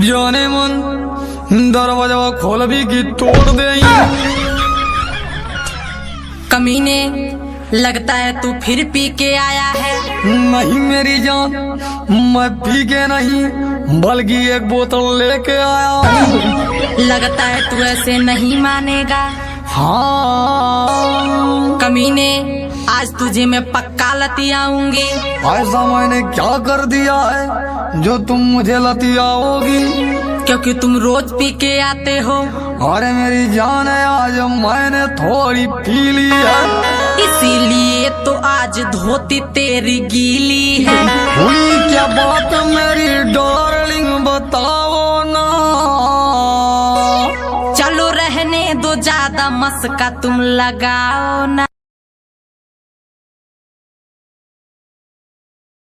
जाने मन दरवाजा खोल भी की तोड़ दे। कमीने, लगता है तू फिर पी के आया है। नहीं मेरी जान, मैं पी के नहीं बल्कि एक बोतल लेके आया हूँ। लगता है तू ऐसे नहीं मानेगा। हाँ कमीने, आज तुझे मैं पक्का लती आऊंगी। ऐसा मैंने क्या कर दिया है जो तुम मुझे लतियाओगी? क्योंकि तुम रोज पी के आते हो। अरे मेरी जान है, आज मैंने थोड़ी पी ली है, इसीलिए तो आज धोती तेरी गीली है। हुई क्या बात मेरी डार्लिंग बताओ ना। चलो रहने दो, ज्यादा मस्का तुम लगाओ ना।